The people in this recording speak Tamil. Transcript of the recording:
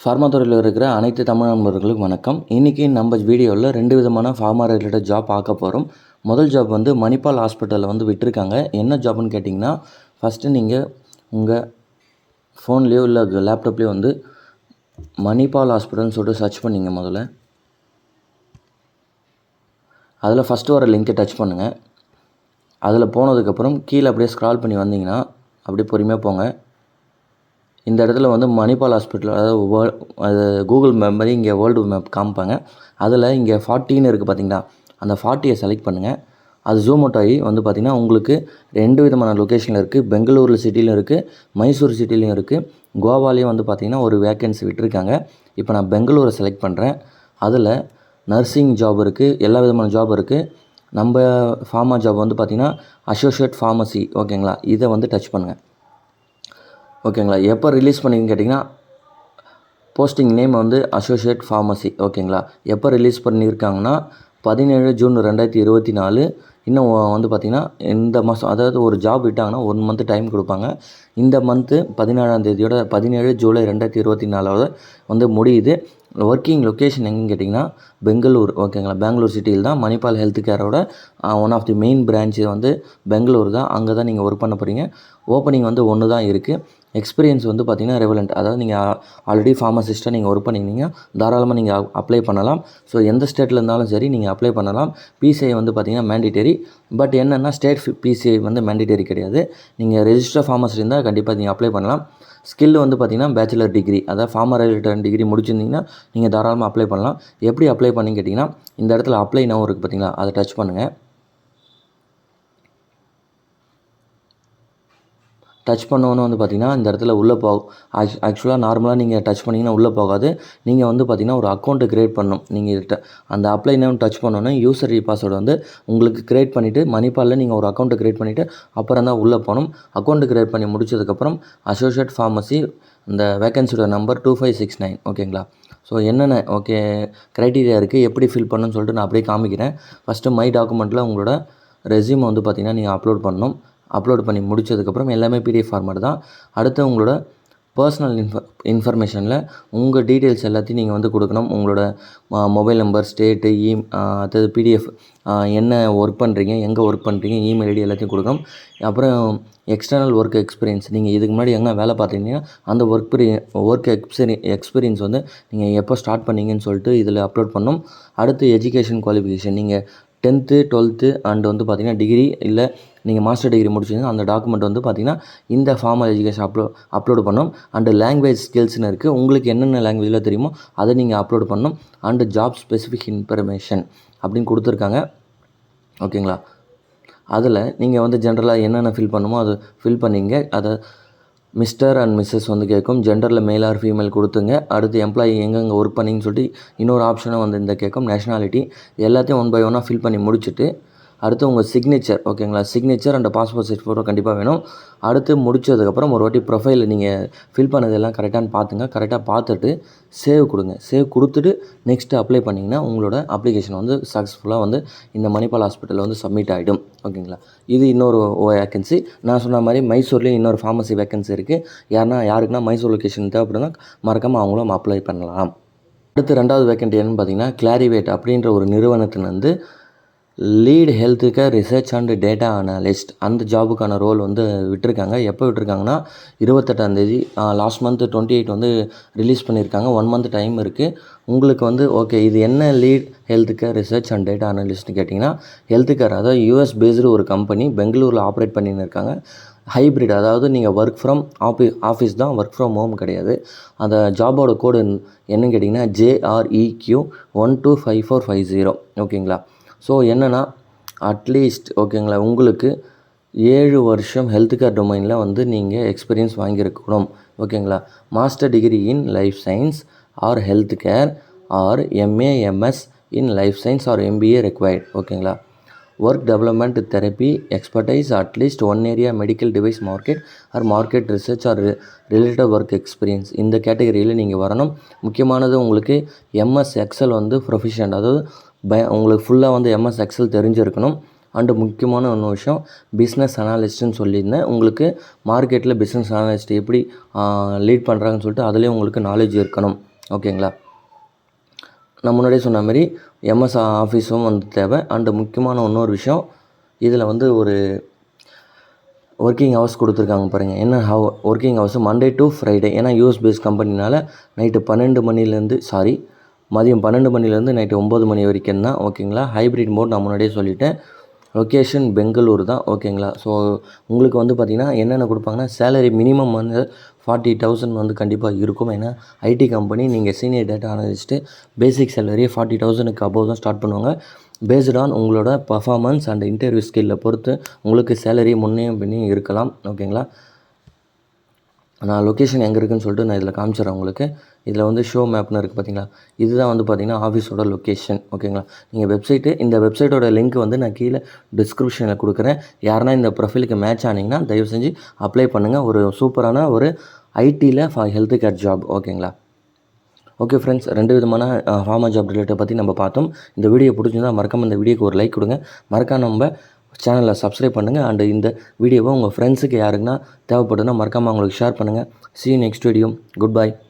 ஃபார்மா துறையில் இருக்கிற அனைத்து தமிழ் நண்பர்களுக்கும் வணக்கம். இன்றைக்கி நம்ம வீடியோவில் 2 விதமான ஃபார்மா ரிலேட்டட் ஜாப் பார்க்க போகிறோம். முதல் ஜாப் வந்து மணிப்பால் ஹாஸ்பிட்டலில் வந்து விட்டுருக்காங்க. என்ன ஜாப்னு கேட்டிங்கன்னா, ஃபஸ்ட்டு நீங்கள் உங்கள் ஃபோன்லேயோ இல்லை லேப்டாப்லேயோ வந்து மணிப்பால் ஹாஸ்பிட்டல்னு சொல்லிட்டு சர்ச் பண்ணிங்க. முதல்ல அதில் ஃபஸ்ட்டு வர லிங்கை டச் பண்ணுங்கள். அதில் போனதுக்கப்புறம் கீழே அப்படியே ஸ்க்ரால் பண்ணி வந்தீங்கன்னா அப்படியே பொறுமையாக போங்க. இந்த இடத்துல வந்து மணிப்பால் ஹாஸ்பிட்டல், அதாவது அது கூகுள் மேப் மாதிரி இங்கே வேர்ல்டு மேப் காமிப்பாங்க. அதில் இங்கே 40ன்னு இருக்குது பார்த்தீங்களா, அந்த 40யை செலக்ட் பண்ணுங்கள். அது ஜூம் அவுட் ஆகி வந்து பார்த்திங்கன்னா உங்களுக்கு 2 விதமான லொக்கேஷனில் இருக்குது. பெங்களூரில் சிட்டிலையும் இருக்குது, மைசூர் சிட்டிலையும் இருக்குது, கோவாலையும் வந்து பார்த்திங்கன்னா ஒரு வேக்கன்சி விட்டுருக்காங்க. இப்போ நான் பெங்களூரை செலக்ட் பண்ணுறேன். அதில் நர்சிங் ஜாப் இருக்குது, எல்லா விதமான ஜாப் இருக்குது. நம்ம ஃபார்மா ஜாப் வந்து பார்த்திங்கன்னா அசோசியேட் ஃபார்மசி. ஓகேங்களா, இதை வந்து டச் பண்ணுங்கள். ஓகேங்களா, எப்போ ரிலீஸ் பண்ணிங்கன்னு கேட்டிங்கன்னா, போஸ்டிங் நேம் வந்து அசோசியேட் ஃபார்மசி. ஓகேங்களா, எப்போ ரிலீஸ் பண்ணியிருக்காங்கன்னா 17 ஜூன் 2024. இன்னும் வந்து பார்த்திங்கன்னா இந்த மாதம், அதாவது ஒரு ஜாப் விட்டாங்கன்னா 1 மந்த் டைம் கொடுப்பாங்க. இந்த மந்த்து 17ஆம் தேதியோட 17 ஜூலை 2024 வந்து முடியுது. ஒர்க்கிங் லொக்கேஷன் எங்கன்னு கேட்டிங்கன்னா பெங்களூர். ஓகேங்களா, பெங்களூர் சிட்டியில் தான் மணிப்பால் ஹெல்த் கேரோட one of the main branch வந்து பெங்களூர் தான். அங்கே தான் நீங்கள் ஒர்க் பண்ண போகிறீங்க. ஓப்பனிங் வந்து 1 தான் இருக்குது. எக்ஸ்பீரியன்ஸ் வந்து பார்த்திங்கன்னா ரெவலண்ட், அதாவது நீங்கள் ஆல்ரெடி ஃபார்மசிஸ்ட்டாக நீங்கள் ஒர்க் பண்ணியிருந்தீங்க, தாராளமாக நீங்கள் அப்ளை பண்ணலாம். ஸோ எந்த ஸ்டேட்டில் இருந்தாலும் சரி நீங்கள் அப்ளை பண்ணலாம். பிசிஐ வந்து பார்த்திங்கன்னா மேண்டிட்டரி. பட் என்னென்னா ஸ்டேட் பிசிஐ வந்து மேண்டிட்டரி கிடையாது. நீங்கள் ரெஜிஸ்டர் ஃபார்மசி இருந்தால் கண்டிப்பாக நீங்கள் அப்ளை பண்ணலாம். ஸ்கில் வந்து பார்த்திங்கன்னா பேச்சுலர் டிகிரி, அதாவது ஃபார்மா ரிலேட்டட் டிகிரி முடிச்சிருந்தீங்கன்னா நீங்கள் தாராளமாக அப்ளை பண்ணலாம். எப்படி அப்ளை பண்ணின்னு கேட்டிங்கன்னா, இந்த இடத்துல அப்ளை நவ் இருக்குது பார்த்திங்களா, அதை டச் பண்ணுங்கள். டச் பண்ணோன்னு வந்து பார்த்திங்கன்னா இந்த இடத்துல உள்ளே போகும். ஆக்சுவலாக நார்மலாக நீங்கள் டச் பண்ணிங்கன்னா உள்ளே போகாது. நீங்கள் வந்து பார்த்திங்கன்னா ஒரு அக்கௌண்ட்டு க்ரியேட் பண்ணணும். நீங்கள் அந்த அப்ளை நவ் டச் பண்ணோன்னே யூசர் பாஸ்வேர்டு வந்து உங்களுக்கு க்ரியேட் பண்ணிவிட்டு மணிப்பாலில் நீங்கள் ஒரு அக்கௌண்ட்டு க்ரியேட் பண்ணிவிட்டு அப்புறம் தான் உள்ளே போகணும். அக்கௌண்ட்டு க்ரியேட் பண்ணி முடிச்சதுக்கப்புறம் அசோசியேட் ஃபார்மசி, இந்த வேக்கன்சியோட நம்பர் 2569. ஓகேங்களா, ஸோ என்னென்ன க்ரைட்டீரியா இருக்குது, எப்படி ஃபில் பண்ணணும்னு சொல்லிட்டு நான் அப்படியே காமிக்கிறேன். ஃபஸ்ட்டு மை டாக்குமெண்ட்டில் உங்களோட ரெஸ்யூம் வந்து பார்த்திங்கன்னா நீங்கள் அப்லோட் பண்ணணும். அப்லோட் பண்ணி முடித்ததுக்கப்புறம் எல்லாமே பிடிஎஃப் ஃபார்மேட் தான். அடுத்து உங்களோட பர்சனல் இன்ஃபர்மேஷனில் உங்கள் டீட்டெயில்ஸ் எல்லாத்தையும் நீங்கள் வந்து கொடுக்கணும். உங்களோட மொபைல் நம்பர், ஸ்டேட்டு, அடுத்தது பிடிஎஃப், என்ன ஒர்க் பண்ணுறீங்க, எங்கே ஒர்க் பண்ணுறீங்க, இமெயில் ஐடி எல்லாத்தையும் கொடுக்கணும். அப்புறம் எக்ஸ்டர்னல் ஒர்க் எக்ஸ்பீரியன்ஸ், நீங்கள் இதுக்கு முன்னாடி எங்கே வேலை பார்த்தீங்கன்னா அந்த ஒர்க் எக்ஸ்பீரியன்ஸ் வந்து நீங்கள் எப்போ ஸ்டார்ட் பண்ணீங்கன்னு சொல்லிட்டு இதில் அப்லோட் பண்ணணும். அடுத்து எஜுகேஷன் குவாலிஃபிகேஷன், நீங்கள் 10th 12th அண்ட் வந்து பார்த்திங்கன்னா டிகிரி இல்லை நீங்கள் மாஸ்டர் டிகிரி முடிச்சிங்கன்னா அந்த டாக்குமெண்ட் வந்து பார்த்திங்கன்னா இந்த ஃபார்மல் எஜுகேஷன் அப்லோடு பண்ணணும். அண்டு லாங்குவேஜ் ஸ்கில்ஸ்னு இருக்குது, உங்களுக்கு என்னென்ன லாங்குவேஜில் தெரியுமோ அதை நீங்கள் அப்லோட் பண்ணணும். அண்டு ஜாப் ஸ்பெசிஃபிக் இன்ஃபர்மேஷன் அப்படின்னு கொடுத்துருக்காங்க. ஓகேங்களா, அதில் நீங்கள் வந்து ஜென்ரலாக என்னென்ன ஃபில் பண்ணுமோ அது ஃபில் பண்ணிங்க. அதை மிஸ்டர் அண்ட் மிஸ்ஸஸ் வந்து கேட்கும். ஜெண்டரில் மேல் ஆர் ஃபீமேல் கொடுத்துங்க. அடுத்து எம்ப்ளாயி எங்கெங்கே ஒர்க் பண்ணிங்கன்னு சொல்லிட்டு இன்னொரு ஆப்ஷனும் வந்து இந்த கேட்கும். நேஷனாலிட்டி எல்லாத்தையும் 1 by 1 ஃபில் பண்ணி முடிச்சுட்டு அடுத்து உங்கள் சிக்னேச்சர். ஓகேங்களா, signature and passport size photo கண்டிப்பாக வேணும். அடுத்து முடிச்சதுக்கப்புறம் ஒரு வாட்டி ப்ரொஃபைல் நீங்கள் ஃபில் பண்ணதெல்லாம் கரெக்டானு பார்த்துங்க. கரெக்டாக பார்த்துட்டு சேவ் கொடுங்க. சேவ் கொடுத்துட்டு நெக்ஸ்ட்டு அப்ளை பண்ணிங்கன்னா உங்களோட அப்ளிகேஷன் வந்து சக்ஸஸ்ஃபுல்லாக வந்து இந்த மணிப்பால் ஹாஸ்பிட்டலில் வந்து சப்மிட் ஆகிடும். ஓகேங்களா, இது இன்னொரு வேக்கன்சி. நான் சொன்ன மாதிரி மைசூர்லேயும் இன்னொரு ஃபார்மசி வேக்கன்சி இருக்குது. யாருக்குன்னா மைசூர் லொக்கேஷன் தேவைப்படுதுன்னா மறக்காமல் அவங்களும் அப்ளை பண்ணலாம். அடுத்து 2வது வேக்கன்ட் என்னன்னு பார்த்தீங்கன்னா, கிளாரிவேட் அப்படின்ற ஒரு நிறுவனத்துலேருந்து lead health care research and data analyst அந்த ஜாபுக்கான ரோல் வந்து விட்டுருக்காங்க. எப்போ விட்டுருக்காங்கன்னா 28ஆம் தேதி லாஸ்ட் மந்த் 28 வந்து ரிலீஸ் பண்ணியிருக்காங்க. 1 மந்த் டைம் இருக்குது உங்களுக்கு வந்து. ஓகே, இது என்ன lead health care research and data அனாலிஸ்ட்னு கேட்டிங்கன்னா, ஹெல்த் கேர், அதாவது யூஎஸ் பேஸ்டு ஒரு கம்பெனி பெங்களூரில் ஆப்ரேட் பண்ணின்னு இருக்காங்க. ஹைப்ரிட், அதாவது நீங்கள் ஒர்க் ஃப்ரம் ஆஃபீஸ் தான், ஒர்க் ஃப்ரம் ஹோம் கிடையாது. அந்த ஜாபோட கோடு என்னன்னு கேட்டிங்கன்னா JREQ 125450. ஓகேங்களா, ஸோ என்னென்னா அட்லீஸ்ட் ஓகேங்களா உங்களுக்கு 7 வருஷம் ஹெல்த் கேர் டொமைனில் வந்து நீங்கள் எக்ஸ்பீரியன்ஸ் வாங்கியிருக்கணும். ஓகேங்களா, master degree in life science or health care or MA/MS in life science or MBA required. ஓகேங்களா, work development therapy expertise at least 1 area medical device market or market research or related work experience, இந்த கேட்டகரியில் நீங்கள் வரணும். முக்கியமானது உங்களுக்கு MS Excel வந்து ப்ரொஃபிஷியன்ட், அதாவது உங்களுக்கு ஃபுல்லாக வந்து MS Excel தெரிஞ்சிருக்கணும். அண்டு முக்கியமான ஒன்று விஷயம், பிஸ்னஸ் அனாலிஸ்ட்டுன்னு சொல்லியிருந்தேன். உங்களுக்கு மார்க்கெட்டில் பிஸ்னஸ் அனாலிஸ்ட் எப்படி லீட் பண்ணுறாங்கன்னு சொல்லிட்டு அதுலேயும் உங்களுக்கு நாலேஜ் இருக்கணும். ஓகேங்களா. நான் முன்னாடியே சொன்ன மாதிரி எம்எஸ் ஆஃபீஸும் வந்து தேவை. அண்டு முக்கியமான இன்னொரு விஷயம், இதில் வந்து ஒரு ஒர்க்கிங் ஹவர்ஸ் கொடுத்துருக்காங்க பாருங்கள். என்ன working hours Monday to Friday. ஏன்னா யூஎஸ் பேஸ் கம்பெனினால நைட்டு 12 மணிலேருந்து மதியம் 12 மணிலேருந்து நைட்டு 9 மணி வரைக்கும் தான். ஓகேங்களா. ஹைப்ரிட் மோட் நான் முன்னாடியே சொல்லிட்டேன். லொக்கேஷன் பெங்களூர் தான். ஓகேங்களா. ஸோ உங்களுக்கு வந்து பார்த்திங்கன்னா என்னென்ன கொடுப்பாங்கன்னா, சேலரி மினிமம் வந்து 40,000 வந்து கண்டிப்பாக இருக்கும். ஏன்னா ஐடி கம்பெனி, நீங்கள் சீனியர் டேட்டா அனலிஸ்ட்டு, பேசிக் சேலரியே 40,000க்கு அபோவ் தான் ஸ்டார்ட் பண்ணுவாங்க. பேஸ்டு ஆன் உங்களோட பர்ஃபார்மன்ஸ் அண்ட் இன்டர்வியூ ஸ்கில்லை பொறுத்து உங்களுக்கு சேலரி முன்னையும் பின்னையும் இருக்கலாம். ஓகேங்களா. நான் லொக்கேஷன் எங்கே இருக்குதுன்னு சொல்லிட்டு நான் இதில் காமிச்சிடுறேன் உங்களுக்கு. இதில் வந்து ஷோ மேப்னு இருக்குது பார்த்தீங்களா. இதுதான் வந்து பார்த்திங்கன்னா ஆஃபீஸோட லொக்கேஷன். ஓகேங்களா. நீங்கள் இந்த வெப்சைட்டோட லிங்க் வந்து நான் கீழே டிஸ்கிரிப்ஷனில் கொடுக்குறேன். யாருன்னா இந்த ப்ரொஃபைலுக்கு மேட்ச் ஆனீங்கன்னா தயவு செஞ்சு அப்ளை பண்ணுங்கள். ஒரு சூப்பரான ஒரு ஐடியில் ஹெல்த் கேர் ஜாப். ஓகேங்களா. ஓகே ஃப்ரெண்ட்ஸ், 2 விதமான ஃபார்மா ஜாப் ரிலேட்டட் பற்றி நம்ம பார்த்தோம். இந்த வீடியோ பிடிச்சிருந்தால் மறக்காமல் இந்த வீடியோக்கு ஒரு லைக் கொடுங்க. மறக்காம நம்ம சேனலை சப்ஸ்கிரைப் பண்ணுங்கள். அண்டு இந்த வீடியோவை உங்கள் ஃப்ரெண்ட்ஸுக்கு யாருக்குன்னா தேவைப்படுதுன்னா மறக்காமல் அவங்களுக்கு ஷேர் பண்ணுங்கள். See you next video. Goodbye.